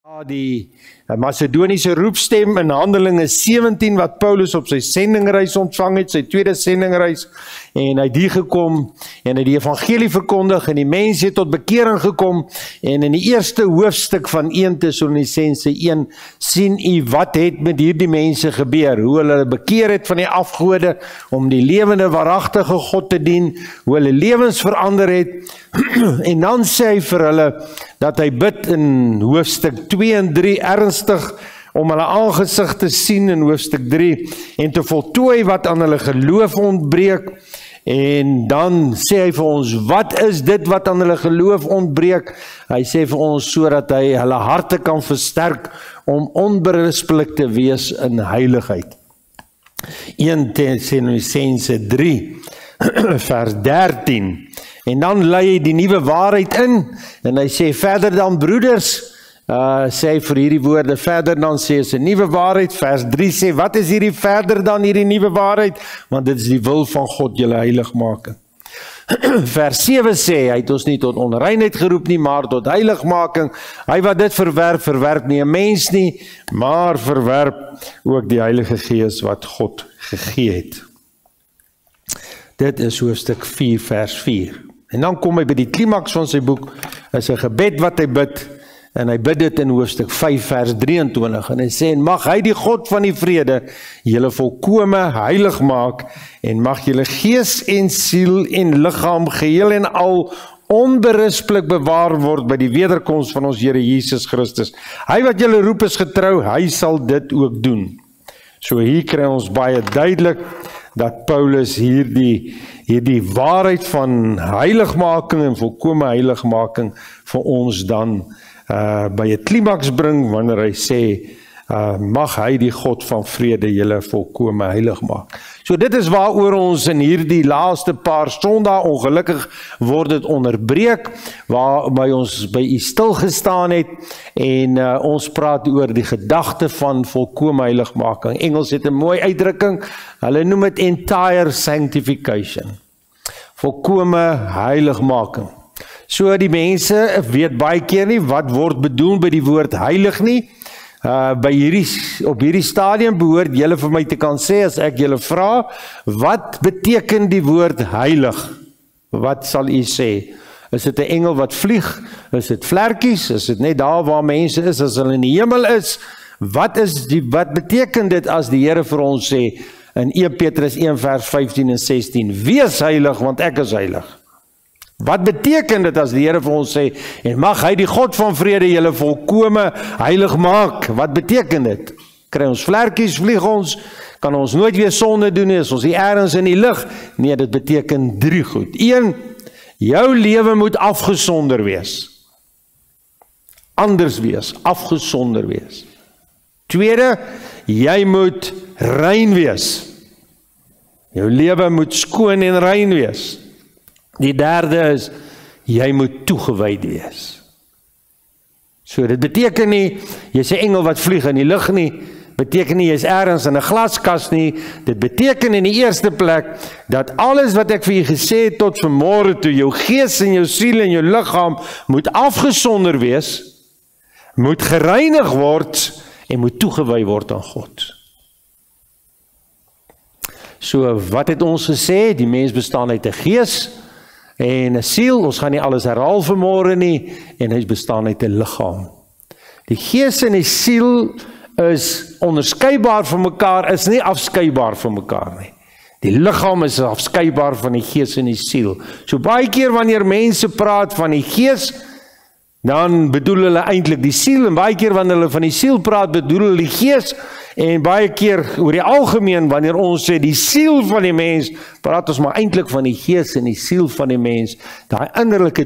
Die Macedoniese roepstem in Handelinge 17 wat Paulus op sy sendingreis ontvang het, sy tweede sendingreis, en hy het hier gekom en hy die evangelie verkondig en die mense het tot bekering gekom, en in die eerste hoofstuk van 1 Tessalonisense 1 sien u wat het met hierdie mense gebeur, hoe hulle bekeer het van die afgode om die lewende waaragtige God te dien, hoe hulle lewens verander het, en dan sê hy vir hulle dat hy bid in hoofstuk 2 en 3 ernstig om hulle aangesig te sien in hoofstuk 3 en te voltooi wat aan hulle geloof ontbreek. En dan sê hy vir ons, wat is dit wat aan hulle geloof ontbreek? Hy sê vir ons sodat hy hulle harte kan versterk om onberispelik te wees in heiligheid. 1 Tessalonisense 3 vers 13. En dan lei hy die nuwe waarheid in, en hy sê verder dan broeders, sê hy vir hierdie woorde, verder dan sê is 'n nuwe waarheid, vers 3 sê, wat is hierdie verder dan hierdie nuwe waarheid? Want dit is die wil van God, julle heiligmaking. Vers 7 sê, hy het ons nie tot onreinheid geroep nie, maar tot heiligmaking. Hy wat dit verwerp, verwerp nie 'n mens nie, maar verwerp ook die Heilige Gees wat God gegee het. Dit is hoofstuk 4 vers 4. En dan kom hy by die klimaks van sy boek, is 'n gebed wat hy bid, en hy bid dit in hoofstuk 5 vers 23, en hy sê, en mag hy die God van die vrede, julle volkome heilig maak, en mag julle gees en siel en liggaam geheel en al onberispelik bewaar word by die wederkoms van ons Here Jesus Christus. Hy wat julle roep is getrou, hy sal dit ook doen. So hier kry ons baie duidelik, dat Paulus hierdie waarheid van heiligmaking en volkome heiligmaking vir ons dan by 'n klimaks bring, wanneer hy sê, mag hy die God van vrede julle volkome heilig maak. So dit is waaroor ons in hierdie laaste paar sondae, ongelukkig word dit onderbreek, waarby ons by u stil gestaan het, en ons praat oor die gedagte van volkome heiligmaking. Engels het 'n mooi uitdrukking, hulle noem dit entire sanctification. Volkome heiligmaking. So die mense weet baie keer nie, wat word bedoel by die woord heilig nie. Op hierdie stadium behoort julle vir my te kan sê, as ek julle vra, wat beteken die woord heilig? Wat sal u sê? Is dit 'n engel wat vlieg? Is dit vlerkies? Is dit net daar waar mense is, as hulle in die hemel is? Wat beteken dit as die Here vir ons sê, in 1 Petrus 1 vers 15 en 16, wees heilig, want ek is heilig? Wat beteken dit as die Here vir ons sê, en mag hy die God van vrede julle volkome heilig maak? Wat beteken dit? Kry ons vlerkies, vlieg ons, kan ons nooit weer sonde doen nie, is ons hier ergens in die lig? Nee, dit beteken 3 goed. 1, jou lewe moet afgesonder wees. Anders wees, afgesonder wees. 2, jy moet rein wees. Jou lewe moet skoon en rein wees. Die 3 is, jy moet toegewyd wees. So dit beteken nie, jy is 'n engel wat vlieg in die lug nie, beteken nie, jy is ergens in 'n glaskas nie, dit beteken in die eerste plek, dat alles wat ek vir jy gesê het tot vanmôre toe, jou gees en jou siel en jou liggaam, moet afgesonder wees, moet gereinig word, en moet toegewy word aan God. So wat het ons gesê? Die mens bestaan uit 'n gees, en 'n siel, ons gaan nie alles herhaal vanmôre nie, en hy bestaan uit 'n liggaam. Die gees en die siel is onderskeibaar van mekaar, is nie afskeibaar van mekaar nie. Die liggaam is afskeibaar van die gees en die siel. So baie keer wanneer mense praat van die gees, dan bedoel hulle eintlik die siel, en baie keer wanneer hulle van die siel praat, bedoel hulle die gees, en baie keer oor die algemeen, wanneer ons sê die siel van die mens, praat ons maar eintlik van die gees en die siel van die mens, daai innerlike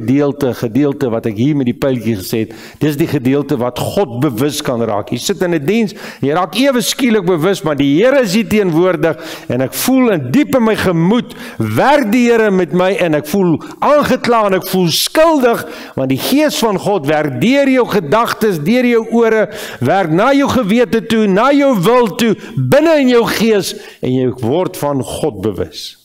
gedeelte wat ek hier met die pyltjie gesê het, dis die gedeelte wat God bewus kan raak. Jy sit in 'n diens, jy raak ewe skielik bewus, maar die Here is hier teenwoordig, en ek voel in diep in my gemoed, werk die Here met my, en ek voel aangekla, en ek voel skuldig, want die gees van God werk deur jou gedagtes, deur jou ore, werk na jou gewete toe, na jou wil toe, binne in jou gees, en jy word van God bewus.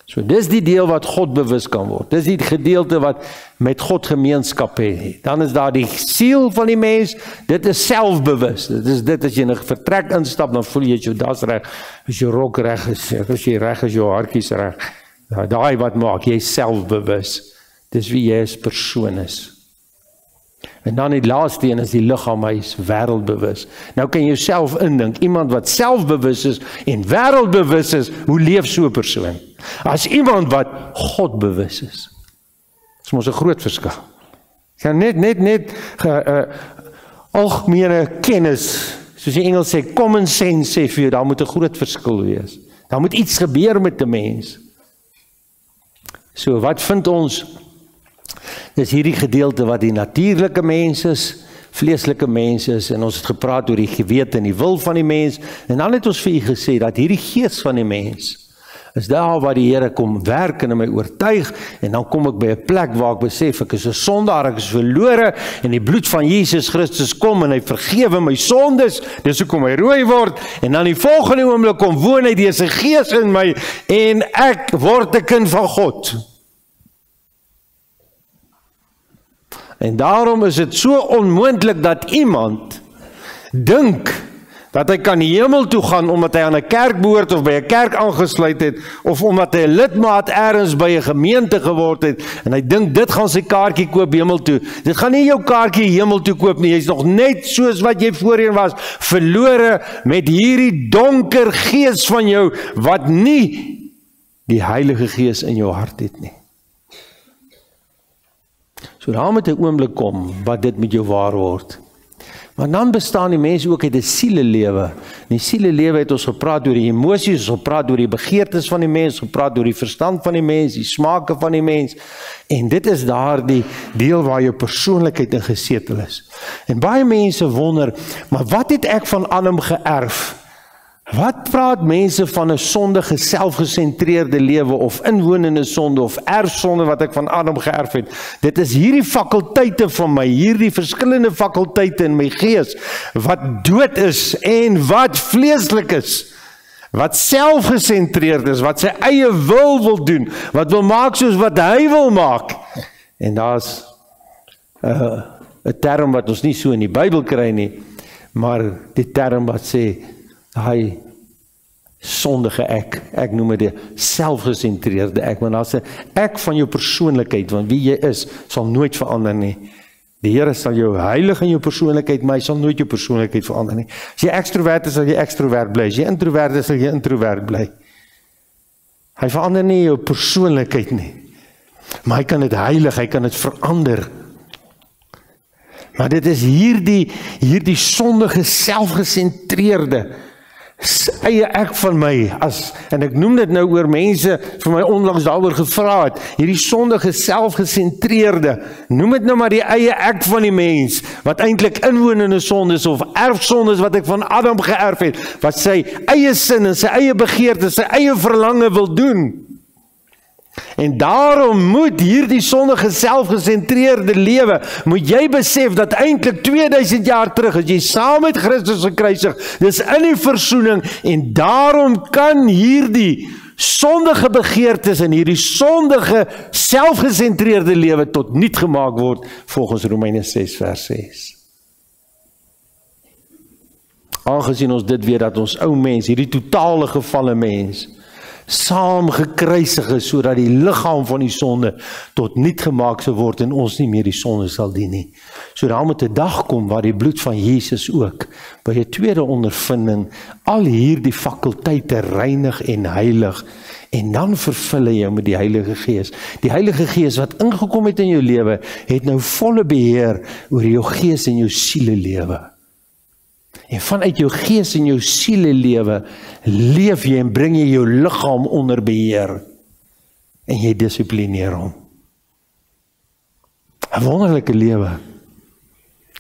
So dis die deel wat God bewus kan word. Dis die gedeelte wat met God gemeenskap het. Dan is daar die siel van die mens, dit is selfbewus. Dit is dit as jy in 'n vertrek instap, dan voel jy jou das reg, as jou rok reg is, as jy reg is, jou haartjies reg. Daai wat maak jy selfbewus. Dis wie jy as persoon is. En dan die laaste een is die liggaam, hy is wêreldbewus. Nou kan jy jouself indink, iemand wat selfbewus is en wêreldbewus is, hoe leef so 'n persoon? As iemand wat God bewus is. Dis mos 'n groot verskil. Ja, net algemene kennis, soos die Engels sê, common sense sê vir jou, daar moet 'n groot verskil wees. Daar moet iets gebeur met 'n mens. So, wat vind ons? Dis hierdie gedeelte wat die natuurlike mens is, vleeslike mens is, en ons het gepraat oor die gewete en die wil van die mens, en dan het ons vir u gesê, dat hierdie gees van die mens, is daar waar die Here kom werk en my oortuig, en dan kom ek by 'n plek waar ek besef, ek is 'n sondaar, ek is verlore, en die bloed van Jesus Christus kom, en hy vergewe my sondes, dis hoekom hy rooi word, en dan die volgende oomblik kom woon hy deur sy gees in my, en ek word 'n kind van God. En daarom is dit so onmoontlik dat iemand dink dat hy kan die hemel toe gaan omdat hy aan 'n kerk behoort of by 'n kerk aangesluit het of omdat hy 'n lidmaat ergens by 'n gemeente geword het en hy dink dit gaan sy kaartjie koop hemel toe. Dit gaan nie jou kaartjie hemel toe koop nie. Jy's nog net soos wat jy voorheen was, verlore met hierdie donker gees van jou wat nie die Heilige Gees in jou hart het nie. So daar moet 'n oomblik kom wat dit met jou waar word. Maar dan bestaan die mens ook uit 'n sielelewe. Die sielelewe het ons gepraat oor die emosies, ons gepraat oor die begeertes van die mens, gepraat oor die verstand van die mens, die smake van die mens. En dit is daardie deel waar jou persoonlikheid in gesetel is. En baie mense wonder, maar wat het ek van Adam geërf? Wat praat mense van 'n sondige, selfgesentreerde lewe of inwonende sonde of erfsonde wat ek van Adam geërf het? Dit is hierdie fakulteite van my, hierdie verskillende fakulteite in my gees wat dood is en wat vleeslik is, wat selfgesentreerd is, wat sy eie wil doen, wat wil maak soos wat hy wil maak. En daar's 'n term wat ons nie so in die Bybel kry nie, maar die term wat sê hy sondige ek noem dit die selfgesentreerde ek, want daar's 'n ek van jou persoonlikheid, want wie jy is, sal nooit verander nie. Die Here sal jou heilig in jou persoonlikheid, maar hy sal nooit jou persoonlikheid verander nie. As jy ekstrovert is, sal jy ekstrovert bly. As jy introvert is, sal jy introvert bly. Hy verander nie jou persoonlikheid nie, maar hy kan dit heilig, hy kan dit verander. Maar dit is hierdie sondige, selfgesentreerde eie ek van my, en ek noem dit nou oor mense vir my onlangs daaroor gevra het, hierdie sondige, selfgesentreerde, noem dit nou maar die eie ek van die mens, wat eintlik inwonende sondes of erfsondes wat ek van Adam geërf het, wat sy eie sin en sy eie begeerte, sy eie verlange wil doen. En daarom moet hierdie sondige selfgesentreerde lewe, moet jy besef dat eintlik 2000 jaar terug, as jy saam met Christus gekruisig, dis in die versoening, en daarom kan hierdie sondige begeertes en hierdie sondige selfgesentreerde lewe tot niet gemaak word, volgens Romeine 6 vers 6. Aangesien ons dit weet dat ons ou mens, hierdie totale gevalle mens, saam gekruisig is, sodat die liggaam van die sonde tot niet gemaak sal word en ons nie meer die sonde sal dien nie. So daar moet 'n dag kom waar die bloed van Jesus ook by 'n tweede ondervinding al hierdie fakulteite reinig en heilig, en dan vervul hy jou met die Heilige Gees. Die Heilige Gees wat ingekom het in jou lewe, het nou volle beheer oor jou gees en jou sielelewe. En vanuit jou gees en jou sielelewe leef jy en bring jy jou liggaam onder beheer en jy dissiplineer hom. 'n Wonderlike lewe.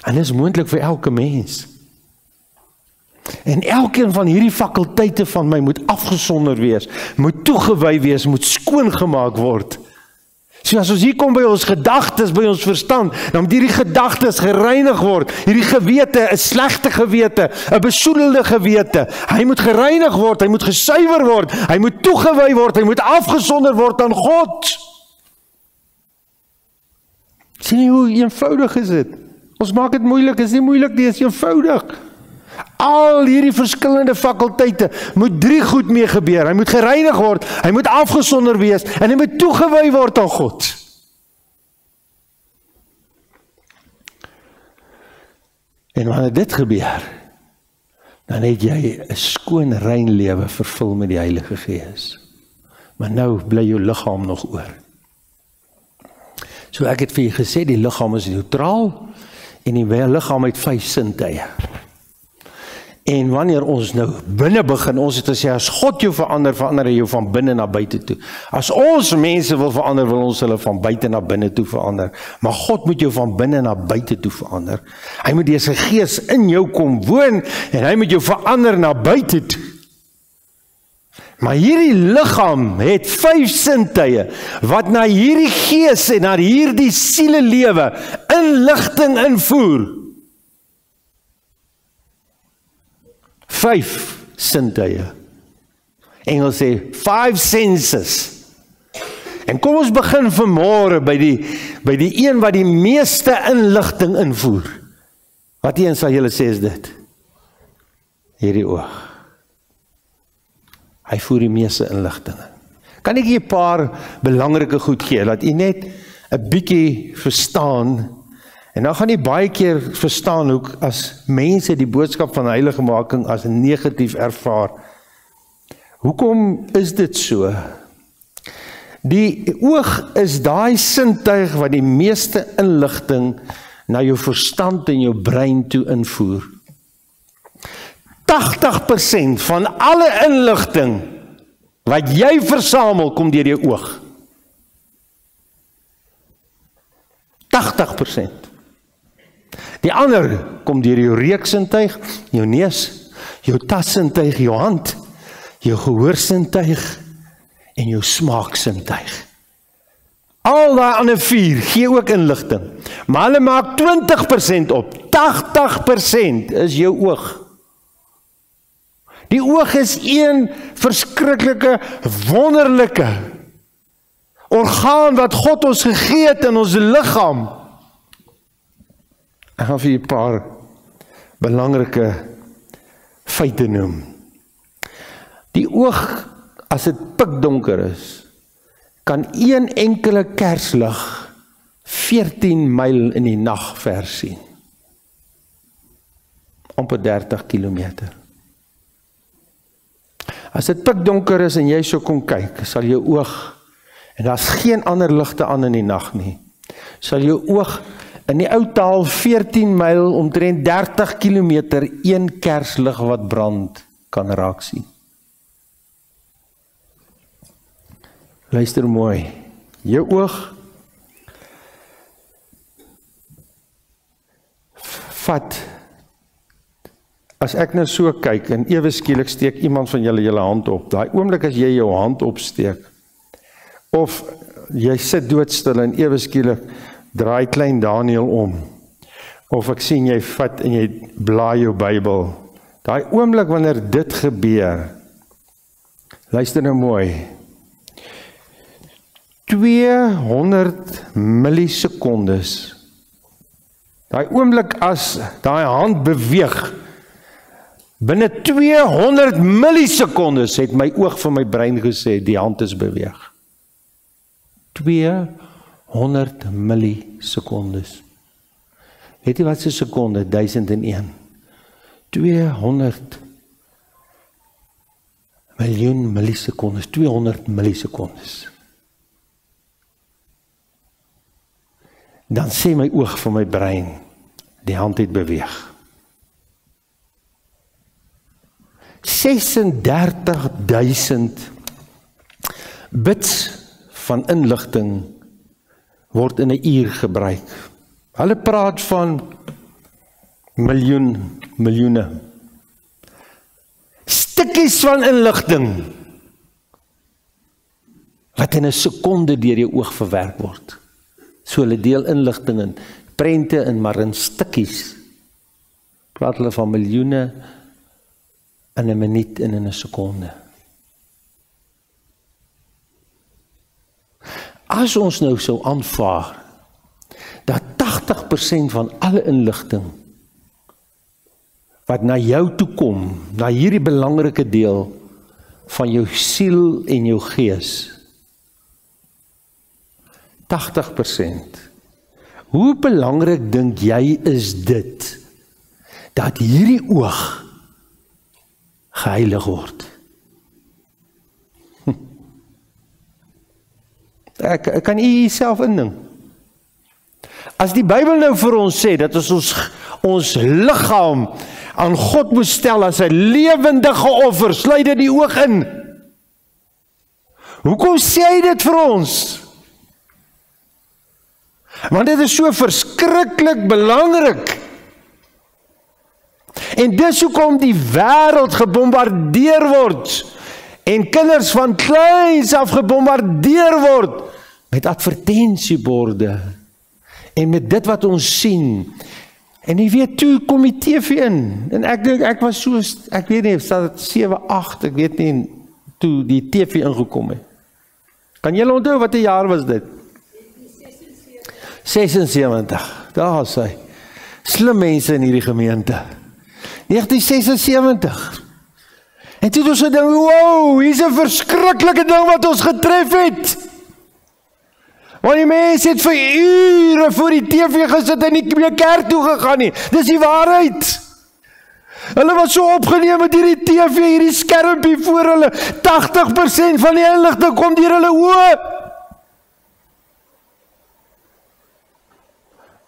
En dit is moontlik vir elke mens. En elkeen van hierdie fakulteite van my moet afgesonder wees, moet toegewy wees, moet skoongemaak word. So as ons hier kom by ons gedagtes, by ons verstand, dan moet hierdie gedagtes gereinig word. Hierdie gewete, 'n slegte gewete, 'n besoedelde gewete. Hy moet gereinig word, hy moet gesuiwer word, hy moet toegewy word, hy moet afgesonder word aan God. Sien jy hoe eenvoudig is dit? Ons maak dit moeilik, is nie moeilik nie, is eenvoudig. Al hierdie verskillende fakulteite moet 3 goed mee gebeur. Hy moet gereinig word, hy moet afgesonder wees en hy moet toegewy word aan God. En wanneer dit gebeur, dan het jy 'n skoon rein lewe vervul met die Heilige Gees. Maar nou bly jou liggaam nog oor. So ek het vir julle gesê, die liggaam is neutraal en die liggaam het 5 sintuie. En wanneer ons nou binne begin, ons het gesê, as God jou verander, verander hy jou van binne na buite toe. As ons mense wil verander, wil ons hulle van buite na binne toe verander. Maar God moet jou van binne na buite toe verander. Hy moet deur sy Gees in jou kom woon, en hy moet jou verander na buite toe. Maar hierdie liggaam het 5 sintuie, wat na hierdie gees en na hierdie sielelewe inligting invoer. 5 sintuie. Engels sê 5 senses. En kom ons begin vanmôre by die een wat die meeste inligting invoer. Wat een sal julle sê is dit? Hierdie oog. Hy voer die meeste inligting in. Kan ek hier 'n paar belangrike goed gee, dat u net 'n bietjie verstaan. En dan gaan jy baie keer verstaan hoe as mense die boodskap van heiligmaking as negatief ervaar. Hoekom is dit so? Die oog is daai sintuig wat die meeste inligting na jou verstand en jou brein toe invoer. 80% van alle inligting wat jy versamel, kom deur jou oog. 80%. Die ander kom deur jou reuksintuig, jou neus, jou tassintuig, jou hand, jou gehoorsintuig en jou smaaksintuig. Al daai ander 4 gee ook inligting, maar hulle maak 20% op. 80% is jou oog. Die oog is een verskriklike, wonderlike orgaan wat God ons gegee het in ons liggaam. Ek gaan vir julle 'n paar belangrike feite noem. Die oog, as dit pikdonker is, kan een enkele kerslig 14 myl in die nag ver sien. Amper 30 kilometer. As dit pikdonker is en jy so kom kyk, sal jou oog, en daar's geen ander ligte aan in die nag nie, sal jou oog in die ou taal 14 myl, omtrent 30 kilometer, een kerslig wat brand kan raak sien. Luister mooi, jou oog vat, as ek nou so kyk en ewe skielik steek iemand van julle hand op, daai oomblik as jy jou hand opsteek, of jy sit doodstil en ewe skielik draai klein Daniel om, of ek sien jy vat en jy blaai jou Bybel, daai oomblik wanneer dit gebeur, luister nou mooi, 200 millisekondes, daai oomblik as daai hand beweeg, binne 200 millisekondes het my oog van my brein gesê, die hand is beweeg. 200 millisekondes. Weet jy wat is 'n sekonde? 1001. 200 miljoen millisekondes. 200 millisekondes. Dan sê my oog van my brein, die hand het beweeg. 36.000 bits van inligting word in 'n uur gebruik. Hulle praat van miljoene. Stukkies van inligting wat in 'n sekonde deur jou oog verwerk word. So hulle deel inligting in prente en maar in stukkies. Praat hulle van miljoene in 'n minuut en in 'n sekonde. As ons nou sou aanvaar dat 80% van alle inligting wat na jou toe kom, na hierdie belangrike deel van jou siel en jou gees, 80%. Hoe belangrik dink jy is dit dat hierdie oog geheilig word? Ek kan u self indink. As die Bybel nou vir ons sê dat ons liggaam aan God moet stel as 'n lewendige offer, sluit dit die oog in. Hoekom sê hy dit vir ons? Want dit is so verskriklik belangrik. En dis hoekom die wêreld gebombardeer word en kinders van kleins af gebombardeer word met advertensieborde en met dit wat ons sien. En jy weet, toe kom die TV in en ek dink ek was so, ek weet nie, staat dit 7, 8, ek weet nie, toe die TV ingekom het. Kan julle onthou wat 'n jaar was dit? 76, daar is hy. Slim mense in hierdie gemeente. 1976. En toe het ons gedink, wow, hier's 'n verskriklike ding wat ons getref het. Want die mense het vir ure voor die TV gesit en nie meer kerk toe gegaan nie. Dis die waarheid. Hulle was so opgeneem met hierdie TV, hierdie skermpie voor hulle. 80% van die inligting kom deur hulle oë.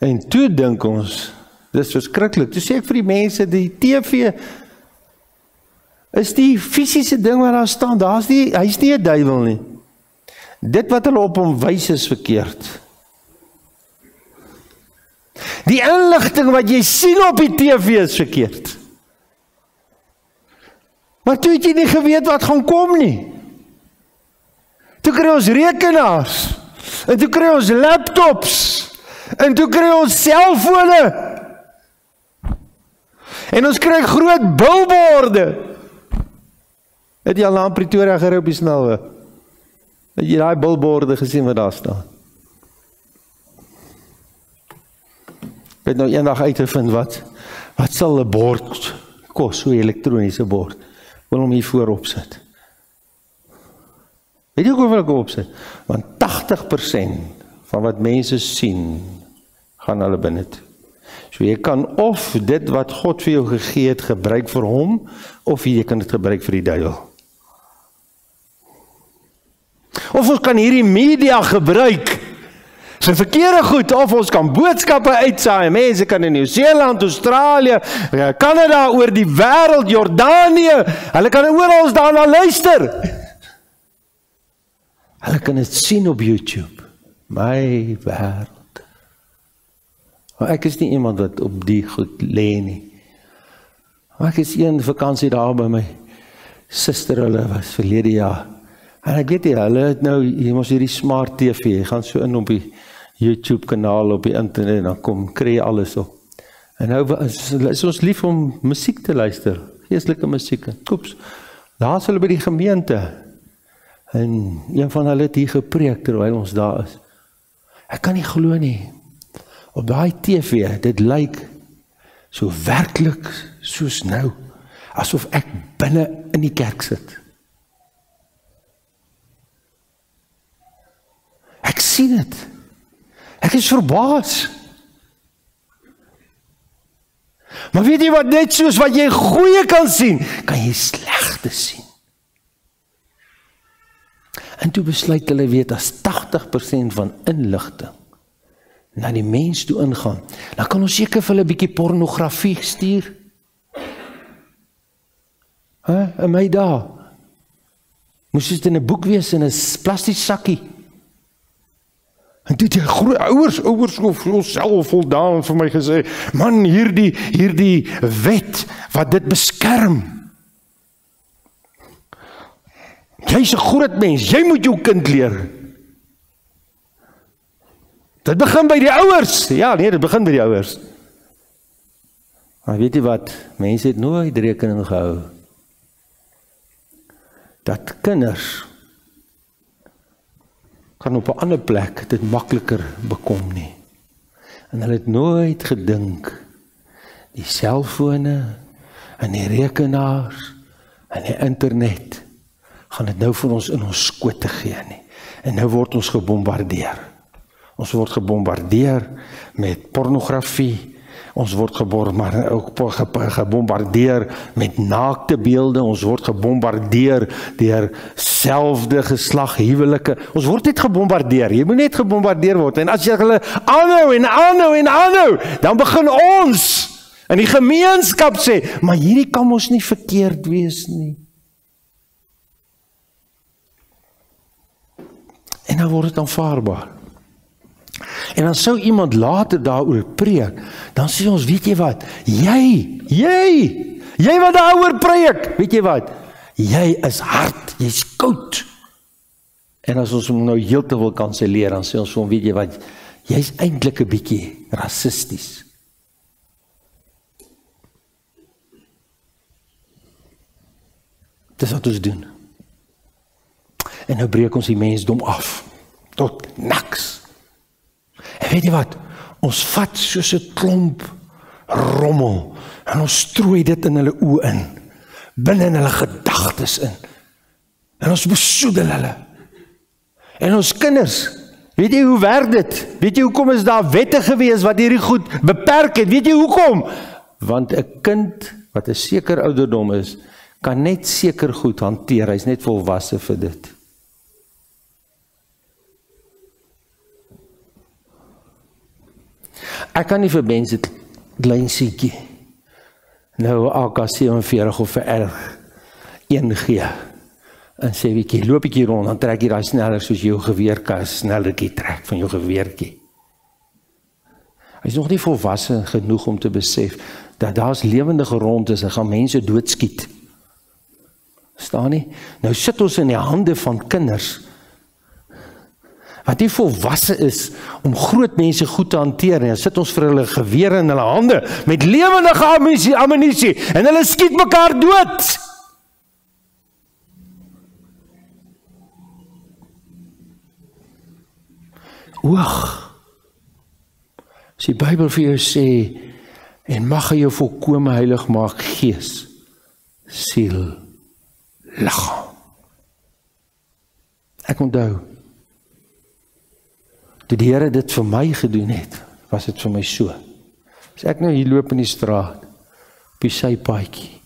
En toe dink ons, dis verskriklik. Toe sê ek vir die mense, die TV is die fisiese ding wat daar staan. Hy's nie 'n duiwel nie. Dit wat hulle op hom wys is verkeerd. Die inligting wat jy sien op die TV is verkeerd. Maar toe het jy nie geweet wat gaan kom nie. Toe kry ons rekenaars, en toe kry ons laptops, en toe kry ons selfone, en ons kry groot billborde. Het jy al na Pretoria gery op die snelweg? Het jy daai billborde gesien wat daar staan? Ek het nou eendag uitgevind wat sal 'n bord kos, so 'n elektroniese bord. Wil hom hier voorop sit. Weet jy hoeveel ek opsit? Want 80% van wat mense sien, gaan hulle binne toe. So jy kan of dit wat God vir jou gegee het gebruik vir hom, of jy kan dit gebruik vir die duiwel. Of ons kan hierdie media gebruik vir verkeerde goed, of ons kan boodskappe uitsaai. Mense kan in Nieu-Seeland, Australië, Kanada, oor die wêreld, Jordanië, hulle kan oral daarna luister. Hulle kan dit sien op YouTube. My wêreld. Maar ek is nie iemand wat op die goed lê nie. Maar ek is een vakansie daar by my suster, hulle was verlede jaar. En ek weet nie, hulle het nou, jy mos hierdie smart TV, jy gaan so in op die YouTube kanaal, op die internet, dan kry jy alles op. En nou is ons lief om musiek te luister, geestelike musiek. Koeps, daar is hulle by die gemeente. En een van hulle het hier gepreek terwyl ons daar is. Ek kan nie glo nie. Op daai TV, dit lyk so werklik soos nou, asof ek binne in die kerk sit. Ek sien dit. Ek is verbaas. Maar weet jy wat, net soos wat jy goeie kan sien, kan jy slegte sien. En toe besluit hulle, weet, as 80% van inligting na die mens toe ingaan, dan kan ons seker vir hulle 'n bietjie pornografie stuur. En my daar, moes dit in 'n boek wees, in 'n plastiek sakkie. En toe het die groot ouers of self voldaan vir my gesê, man, hierdie wet wat dit beskerm. Jy's 'n groot mens, jy moet jou kind leer. Dit begin by die ouers. Ja, nee, dit begin by die ouers. Maar weet jy wat? Mense het nooit rekening gehou dat kinders kan op 'n ander plek dit makliker bekom nie. En hulle het nooit gedink die selfone en die rekenaars en die internet gaan dit nou vir ons in ons skote gee nie. En nou word ons gebombardeer. Ons word gebombardeer met pornografie. Ons word gebombardeer met naakte beelde. Ons word gebombardeer deur selfde geslag huwelike. Ons word net gebombardeer. Jy moet net gebombardeer word. En as jy hulle aanhou, dan begin ons in die gemeenskap sê, maar hierdie kan ons nie verkeerd wees nie. En dan word dit aanvaarbaar. En dan sou iemand later daaroor preek, dan sê ons, weet jy wat, jy wat daaroor preek, weet jy wat, jy is hard, jy's koud. En as ons hom nou heeltemal kanselleer, dan sê ons vir hom, weet jy wat, jy's eintlik 'n bietjie rassisties. Dis wat ons doen. En nou breek ons die mensdom af, tot niks. En weet jy wat, ons vat soos 'n klomp rommel, en ons strooi dit in hulle oë in, binne in hulle gedagtes in, en ons besoedel hulle. En ons kinders, weet jy hoe werk dit? Weet jy hoekom is daar wette gewees wat hierdie goed beperk het? Weet jy hoekom? Want 'n kind wat 'n sekere ouderdom is, kan net seker goed hanteer, hy's net volwasse vir dit. Ek kan nie vir mense klein siekie nou AK-47 of vir R1 gee en sê, weet jy, loop ek hier rond, dan trek jy daar sneller soos jou geweerkie, snellerkie trek van jou geweerkie. Hy is nog nie volwasse genoeg om te besef dat daar's lewendige rondes en gaan mense doodskiet. Staan nie? Nou sit ons in die hande van kinders wat nie volwasse is om groot mense goed te hanteer, en sit ons vir hulle gewere in hulle hande met lewendige ammunisie en hulle skiet mekaar dood. Oog. As die Bybel vir jou sê, en mag hy jou volkome heilig maak, gees, siel, liggaam. Ek onthou, toe die Here dit vir my gedoen het, was dit vir my so. As ek nou hier loop in die straat, op die sypaadjie,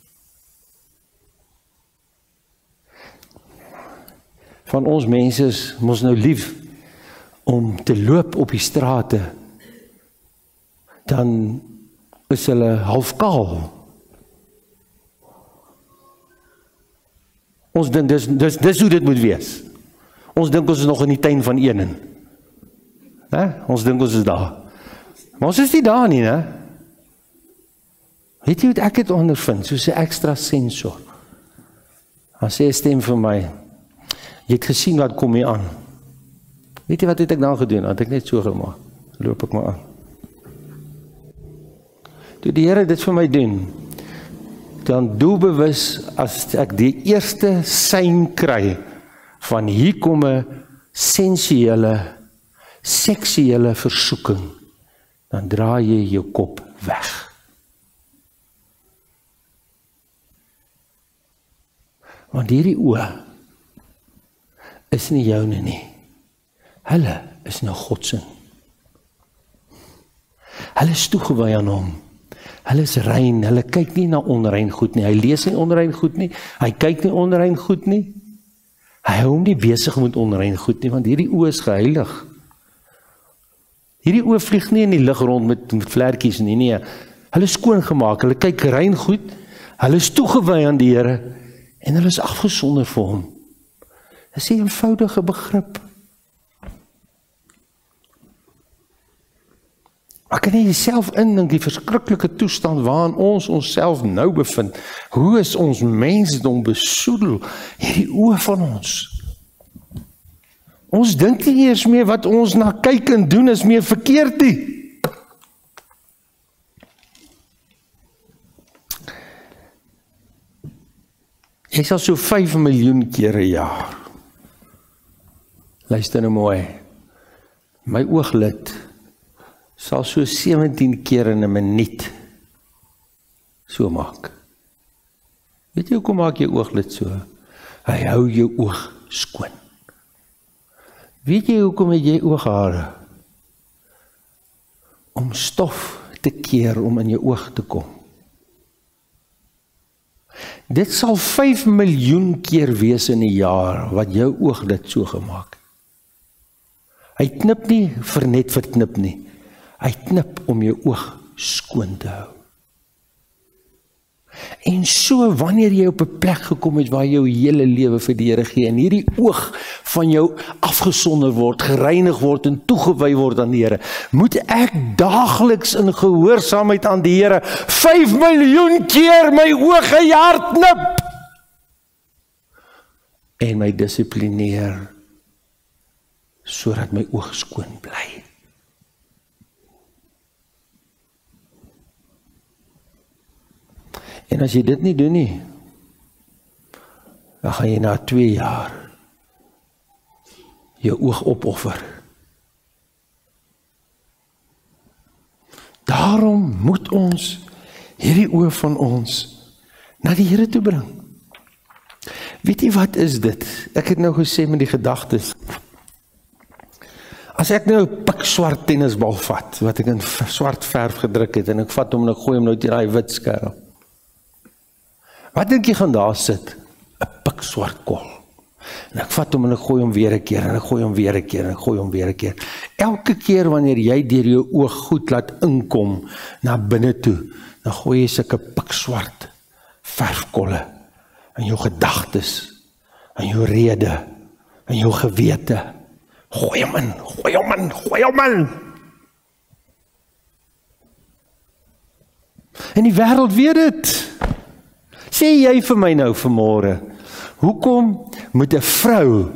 van ons mense is mos nou lief om te loop op die strate, dan is hulle half kaal. Ons dink dis hoe dit moet wees. Ons dink ons is nog in die tuin van Eden. Ons dink ons is daar. Maar ons is nie daar nie, né? Weet jy wat ek het ondervind, soos 'n ekstra sensor? Dan sê 'n stem vir my, jy het gesien wat kom hier aan. Weet jy wat het ek dan gedoen? Het ek net so gemaak. Loop ek maar aan. Toe die Here dit vir my doen, dan doelbewus as ek die eerste sein kry van hier kom 'n sensuele, seksuele versoeking, dan draai jy jou kop weg. Want hierdie oë is nie joune nie. Hulle is nou God se. Hulle is toegewy aan hom. Hulle is rein, hulle kyk nie na onrein goed nie. Hy lees nie onrein goed nie. Hy kyk nie onrein goed nie. Hy hou hom nie besig met onrein goed nie, want hierdie oë is geheilig. Hierdie oë vlieg nie in die lug rond met vlekkies nie, nee. Hulle is skoon gemaak, hulle kyk rein goed. Hulle is toegewy aan die Here en hulle is afgesonder vir hom. Dis 'n eenvoudige begrip. Maar kan jy jouself indink die verskriklike toestand waarin ons onsself nou bevind? Hoe is ons mensdom besoedel? Hierdie oë van ons. Ons dink nie eers meer wat ons na kyk en doen is meer verkeerd nie. Jy sal so 5 miljoen keer 'n jaar. Luister nou mooi. My ooglid sal so 17 keer in 'n minuut so maak. Weet jy hoekom maak jy ooglid so? Hy hou jou oog skoon. Weet jy hoekom het jy ooghare? Om stof te keer om in jou oog te kom. Dit sal 5 miljoen keer wees in 'n jaar wat jou oog dit so gemaak. Hy knip nie vir net verknip nie. Hy knip om jou oog skoon te hou. En so wanneer jy op 'n plek gekom het waar jy jou hele lewe vir die Here gee en hierdie oog van jou afgesonder word, gereinig word en toegewy word aan die Here, moet ek daagliks in gehoorsaamheid aan die Here 5 miljoen keer my oog 'n jaar knip en my dissiplineer sodat my oog skoon bly. En as jy dit nie doen nie, dan gaan jy na 2 jaar jou oog opoffer. Daarom moet ons hierdie oë van ons na die Here toe bring. Weet jy wat is dit? Ek het nou gesê met die gedagtes. As ek nou 'n pikswart tennisbal vat, wat ek in swart verf gedruk het, en ek vat hom en ek gooi hom nou teen daai wit skerm. Wat dink jy gaan daar sit? 'n Pikswart kol. En ek vat hom en ek gooi hom weer 'n keer, en ek gooi hom weer 'n keer, en ek gooi hom weer 'n keer. Elke keer wanneer jy deur jou oog goed laat inkom na binne toe, dan gooi jy sulke pikswart verfkolle in jou gedagtes, in jou rede, in jou gewete. Gooi hom in, gooi hom in, gooi hom in. En die wêreld weet dit. Sê jy vir my nou vanmôre, hoekom moet 'n vrou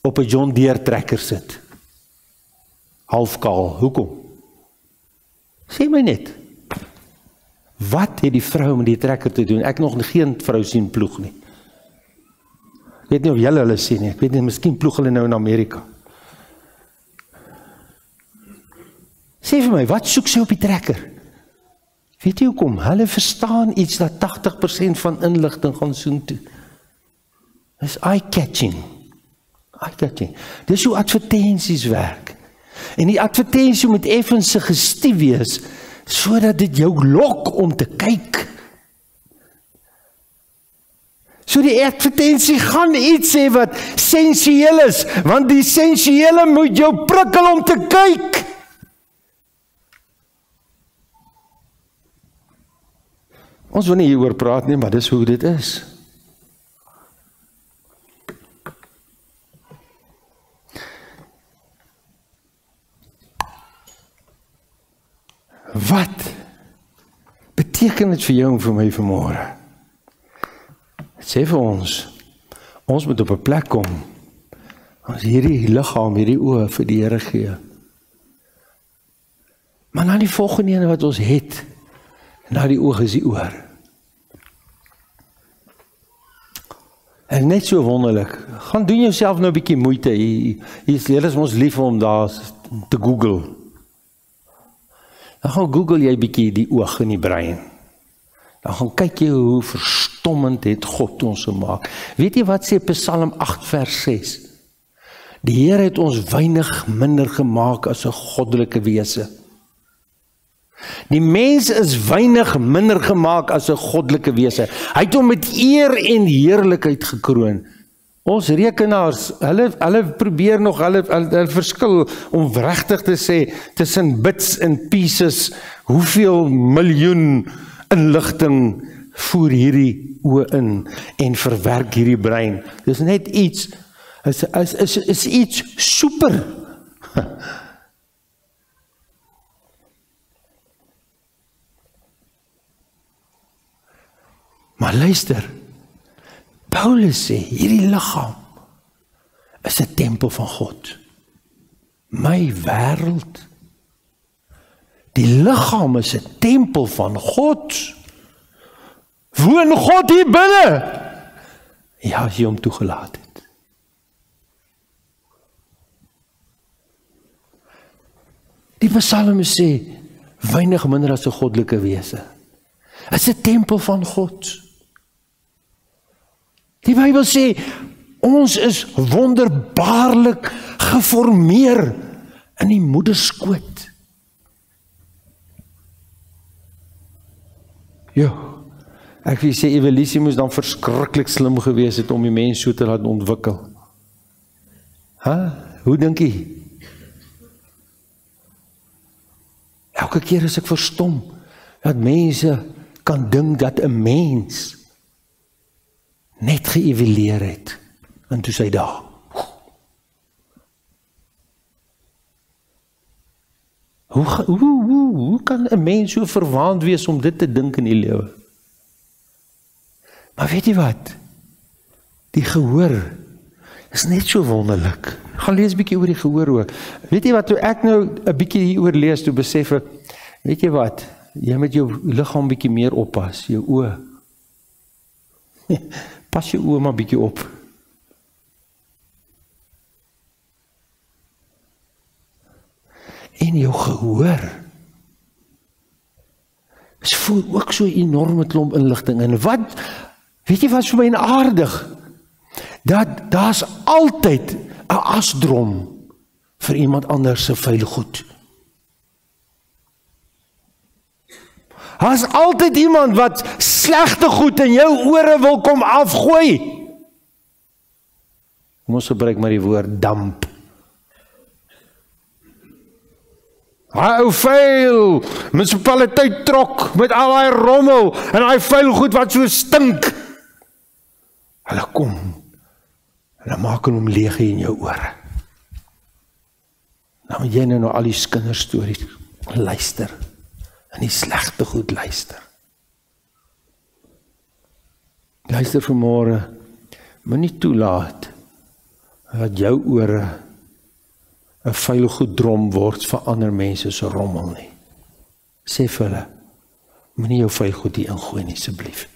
op 'n John Deere trekker sit? Halfkaal, hoekom? Sê my net. Wat het die vrou met die trekker te doen? Ek nog geen vrou sien ploeg nie. Ek weet nie of julle hulle sien nie. Ek weet nie, miskien ploeg hulle nou in Amerika. Sê vir my, wat soek sy op die trekker? Weet jy hoekom? Hulle verstaan iets dat 80% van inligting gaan soontoe. Dis eye-catching. Eye-catching. Dis hoe advertensies werk. En die advertensie moet effens suggestief wees, sodat dit jou lok om te kyk. So die advertensie gaan iets sê wat sensueel is, want die sensuele moet jou prikkel om te kyk. Ons wil nie hieroor praat nie, maar dis hoe dit is. Wat beteken dit vir jou en vir my vanmôre? Sê vir ons moet op 'n plek kom, ons hierdie liggaam, hierdie oë vir die Here gee. Maar na die volgende ene wat ons het, na die oog is die oor. En net so wonderlik, gaan doen jouself nou 'n bietjie moeite, hier is ons lief om daar te Google. Dan gaan Google jy 'n bietjie die oog in die brein. Dan gaan kyk jy hoe verstommend het God ons gemaak. Weet jy wat sê Psalm 8 vers 6? Die Here het ons weinig minder gemaak as 'n goddelike wese. Die mens is weinig minder gemaak as 'n goddelike wese. Hy het hom met eer en heerlikheid gekroon. Ons rekenaars, hulle probeer nog, hulle verskil om regtig te sê tussen bits en pieces, hoeveel miljoen inligting voer hierdie oë in en verwerk hierdie brein. Dis net iets, is iets super. Maar luister, Paulus sê, hierdie liggaam is 'n tempel van God. My wêreld. Die liggaam is 'n tempel van God. Woon God hier binne? Ja, as jy hom toegelaat het. Die Psalme sê, weinig minder as 'n goddelike wese. Is 'n tempel van God. Die Bybel sê, ons is wonderbaarlik geformeer in die moederskoot. Ja, ek wil sê, evolusie moes dan verskriklik slim gewees het om die mens so te laat ontwikkel. Hoe dink jy? Elke keer as ek verstom, dat mense kan dink dat 'n mens net geëvalueer het, en toe sy daar. Hoe kan 'n mens so verwaand wees om dit te dink in die lewe? Maar weet jy wat? Die gehoor is net so wonderlik. Gaan lees 'n bietjie oor die gehoor ook. Weet jy wat, toe ek nou 'n bietjie hieroor lees, toe besef ek, weet jy wat? Jy moet jou liggaam bietjie meer oppas, jou oë. Pas jou oë maar bietjie op. En jou gehoor is voel ook so 'n enorme klomp inligting. En wat, weet jy wat is vir my aardig? Dat daar's altyd 'n asdrom vir iemand anders se vuil goed. Daar's altyd iemand wat slegte goed in jou ore wil kom afgooi. Kom ons gebruik maar die woord damp. Hy ou vuil, munisipaliteit trok met al daai rommel en daai vuil goed wat so stink. Hulle kom en dan maak hom leeg in jou ore. Nou moet jy nou al die kinderstories luister en die slegte goed luister. Luister vanmôre, moenie toelaat dat jou ore 'n vuil goed drom word vir ander mense se rommel nie. Sê vir hulle, moenie jou vuil goed hier ingooi nie, asseblief.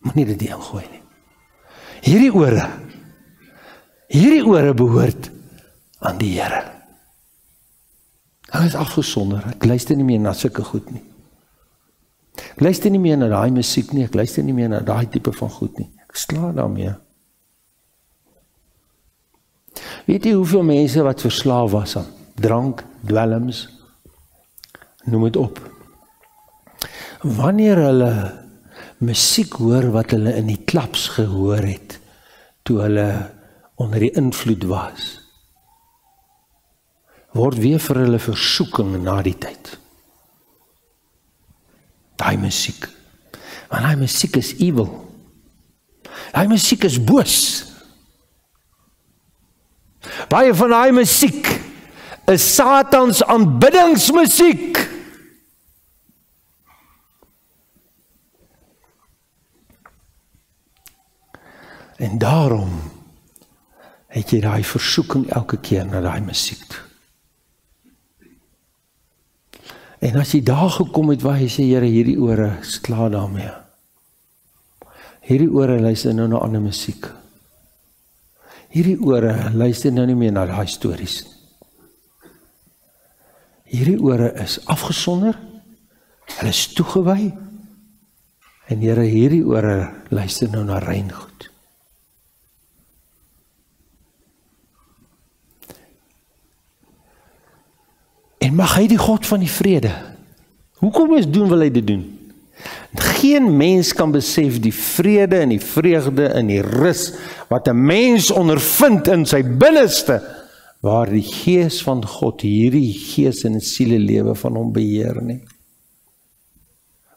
Moenie dit hier ingooi nie. Hierdie ore behoort aan die Here. Hulle is afgesonder. Ek luister nie meer na sulke goed nie. Ek luister nie meer na daai musiek nie, ek luister nie meer na daai tipe van goed nie. Ek sla daarmee. Weet jy hoeveel mense wat verslaaf was aan drank, dwelms, noem dit op. Wanneer hulle musiek hoor wat hulle in die klaps gehoor het, toe hulle onder die invloed was, word weer vir hulle versoeking na die tyd. Daai musiek. Want daai musiek is evil. Daai musiek is boos. Baie van daai musiek is Satans aanbiddingsmusiek. En daarom het jy daai versoeking elke keer na daai musiek toe. En as jy daar gekom het waar jy sê, Here, hierdie ore is klaar daarmee. Hierdie ore luister nou na ander musiek. Hierdie ore luister nou nie meer na daai stories. Hierdie ore is afgesonder, hulle is toegewy, en Here, hierdie ore luister nou na rein goed. En mag hy die God van die vrede, hoekom wil hy dit doen? Geen mens kan besef die vrede en die vreugde en die rus wat 'n mens ondervind in sy binneste, waar die Gees van God hierdie gees en sielelewe van hom beheer nie.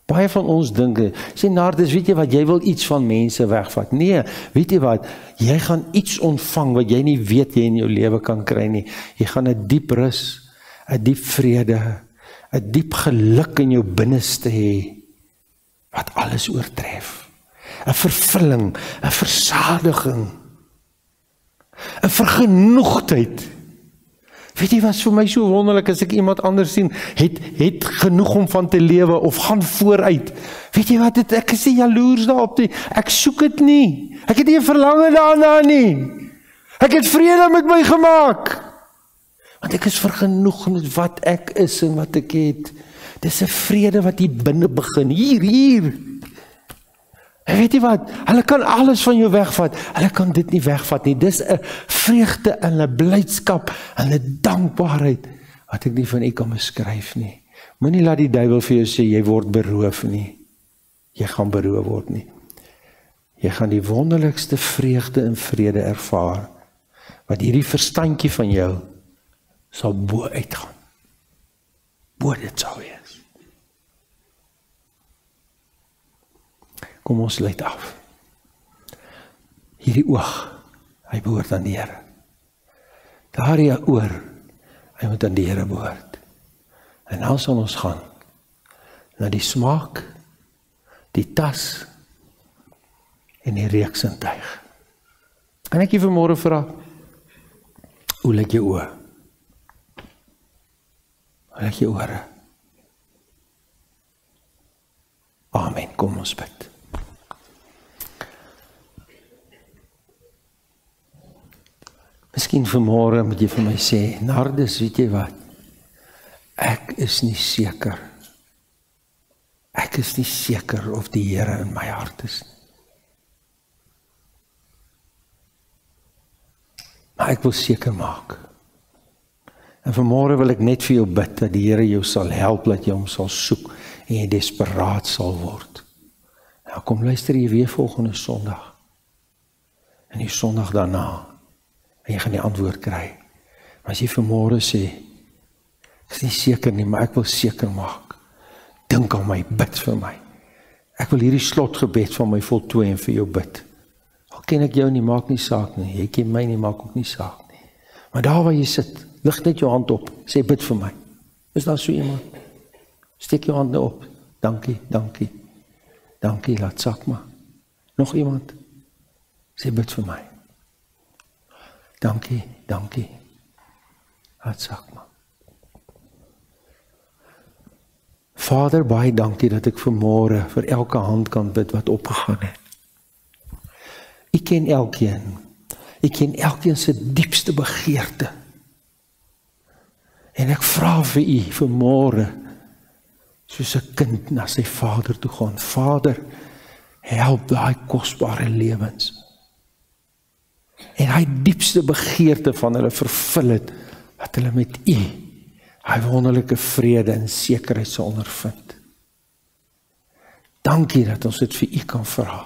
Baie van ons dink, sê Nardus, weet jy wat, jy wil iets van mense wegvat. Nee, weet jy wat, jy gaan iets ontvang wat jy nie weet jy in jou lewe kan kry nie. Jy gaan 'n diep rus, 'n diep vrede, 'n diep geluk in jou binneste hê, wat alles oortref. 'n vervulling, 'n versadiging, 'n vergenoegdheid. Weet jy wat vir my so wonderlik as ek iemand anders sien, het genoeg om van te lewe of gaan vooruit. Weet jy wat, ek is nie jaloers daarop nie. Ek soek dit nie. Ek het nie 'n verlange daarna nie. Ek het vrede met my gemaak. Want ek is vergenoeg met wat ek is en wat ek het. Dis 'n vrede wat hier binne begin. Hier. En weet jy wat? Hulle kan alles van jou wegvat. Hulle kan dit nie wegvat nie. Dis 'n vreugde en 'n blydskap en 'n dankbaarheid wat ek nie van u kan beskryf nie. Moenie laat die duiwel vir jou sê jy word beroof nie. Jy gaan beroof word nie. Jy gaan die wonderlikste vreugde en vrede ervaar wat hierdie verstandjie van jou sal bo uitgaan. Bo dit sal wees. Kom ons sluit af. Hierdie oog, hy behoort aan die Here. Daardie oor, hy moet aan die Here behoort. En nou sal ons gaan na die smaak, die tas en die reuksintuig. Kan ek jy vanmôre vra, hoe lyk jou oë? Hoe lyk jou ore? Amen, kom ons bid. Miskien vanmôre moet jy vir my sê, Nardus, weet jy wat? Ek is nie seker. Ek is nie seker of die Here in my hart is nie. Maar ek wil seker maak. En vanmôre wil ek net vir jou bid, dat die Here jou sal help, dat jy hom sal soek, en jy desperaat sal word. Nou kom luister jy weer volgende Sondag. En die Sondag daarna, en jy gaan die antwoord kry. Maar as jy vanmôre sê, ek is nie seker nie, maar ek wil seker maak. Dink aan my, bid vir my. Ek wil hierdie slotgebed van my voltooi en vir jou bid. Al ken ek jou nie, maak nie saak nie. Jy ken my nie, maak ook nie saak nie. Maar daar waar jy sit, lig net jou hand op, sê bid vir my. Is daar so iemand? Steek jou hand nou op. Dankie, dankie. Dankie, laat sak maar. Nog iemand? Sê bid vir my. Dankie, dankie. Laat sak maar. Vader, baie dankie dat ek vanmôre vir elke hand kan bid wat opgegaan het. Ek ken elkeen. Ek ken elkeen se diepste begeerte. En ek vra vir u vanmôre, soos 'n kind na sy vader toe gaan. Vader, help daai kosbare lewens. En hy diepste begeerte van hulle vervul het, dat hulle met u hy wonderlike vrede en sekerheid sal ondervind. Dankie dat ons dit vir u kan vra.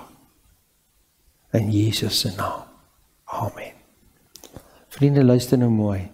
In Jesus se naam. Amen. Vriende, luister nou mooi.